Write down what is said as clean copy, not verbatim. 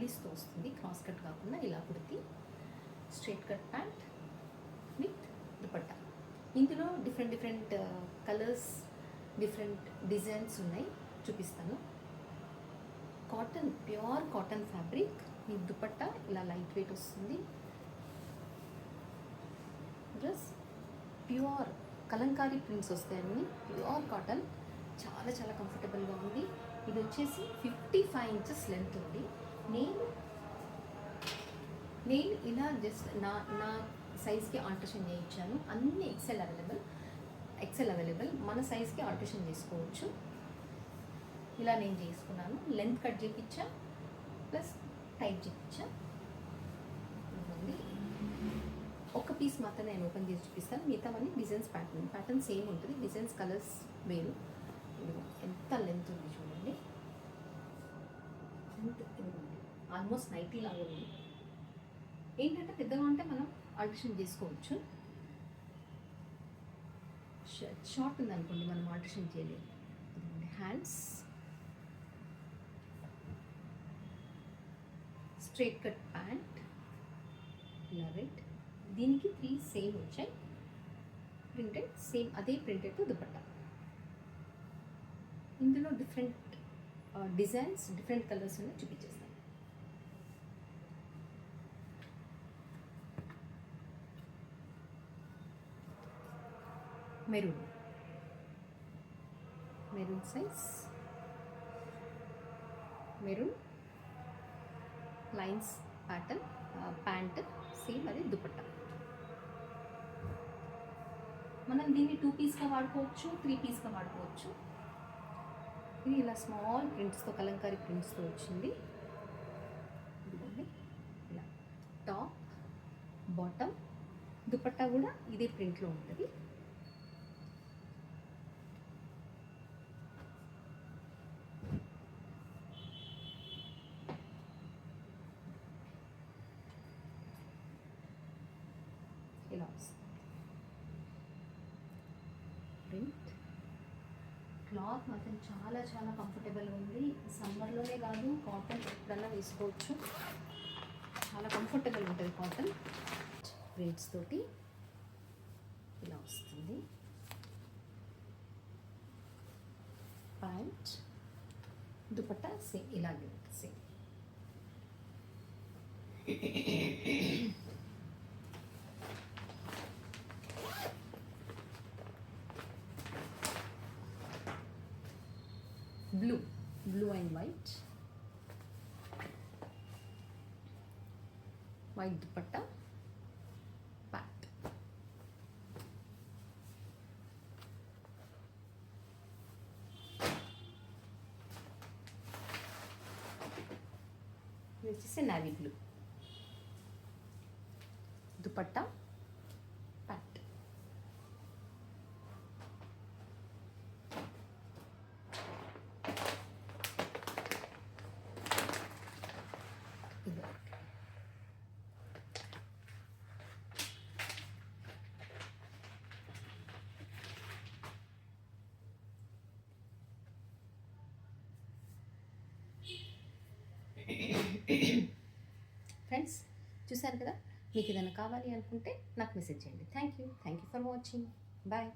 పల్లీస్తో వస్తుంది, cross cut కాకుండా ఇలా kurti, straight cut pant with dupatta. ఇందులో డిఫరెంట్ కలర్స్, డిఫరెంట్ డిజైన్స్ ఉన్నాయి, చూపిస్తాను. Cotton, pure cotton fabric. ఈ దుపట్టా ఇలా లైట్ వెయిట్ వస్తుంది. డ్రెస్ ప్యూర్ కలంకారీ ప్రింట్స్ వస్తాయండి, ప్యూర్ కాటన్, చాలా చాలా కంఫర్టబుల్గా ఉంది. ఇది వచ్చేసి 55 ఇంచెస్ లెంత్ ఉంది. నేను ఇలా జస్ట్ నా సైజ్కి ఆల్టరేషన్ చేయించాను. అన్ని ఎక్సెల్ అవైలబుల్. మన సైజ్కి ఆల్టరేషన్ చేసుకోవచ్చు. ఇలా నేను చేసుకున్నాను. లెంత్ కట్ చేయించా, ప్లస్ టైట్ చేయించా. ఒక పీస్ మాత్రం నేను ఓపెన్ చేసి చూపిస్తాను. మిగతావన్నీ డిజైన్స్, ప్యాటర్న్ సేమ్ ఉంటుంది, డిజైన్స్ కలర్స్ వేరు. ఎంత లెంత్ ఉంది చూడండి, ఆల్మోస్ట్ 90 లాగా ఉంది. ఏంటంటే పెద్దగా ఉంటే మనం ఆల్టరేషన్ చేసుకోవచ్చు. షార్ట్ ఉందనుకోండి మనం ఆల్టరేషన్ చేయలేము. హ్యాండ్స్ స్ట్రైట్ కట్ ప్యాంట్, ఇలా రెడ్. దీనికి 3 సేమ్ వచ్చాయి, ప్రింటెడ్ సేమ్, అదే ప్రింటెడ్ దుపట్టా. ఇందులో డిఫరెంట్ డిజైన్స్, డిఫరెంట్ కలర్స్ ఉన్నాయి, చూపించేస్తాను. Maroon size, maroon lines pattern, pant same, అదే దుపట్టా. మనం దీన్ని 2 పీస్గా వాడుకోవచ్చు, 3 పీస్గా వాడుకోవచ్చు. ఇది ఇలా స్మాల్ ప్రింట్స్తో, కలంకారీ ప్రింట్స్తో వచ్చింది. ఇదిగోండి, ఇలా టాప్, బాటమ్, దుపట్టా కూడా ఇదే ప్రింట్లో ఉంటుంది. ఇలా వస్తుంది ప్రింట్. క్లాత్ మాత్రం చాలా చాలా కంఫర్టబుల్గా ఉంది. సమ్మర్లోనే కాదు, కాటన్ ఎప్పుడన్నా వేసుకోవచ్చు, చాలా కంఫర్టబుల్ ఉంటుంది కాటన్. ప్రింట్స్ తోటి ఇలా వస్తుంది. ప్యాంట్, దుపట్టా సేమ్ ఇలాగే ఉంటుంది, same. Blue and white dupatta, pant. ఇది వచ్చేసి నావీ బ్లూ దుపట్టా, ప్యాంట్. ఇది ఫ్రెండ్స్, చూసారు కదా. మీకు ఏదైనా కావాలి అనుకుంటే నాకు మెసేజ్ చేయండి. Thank you for watching. Bye.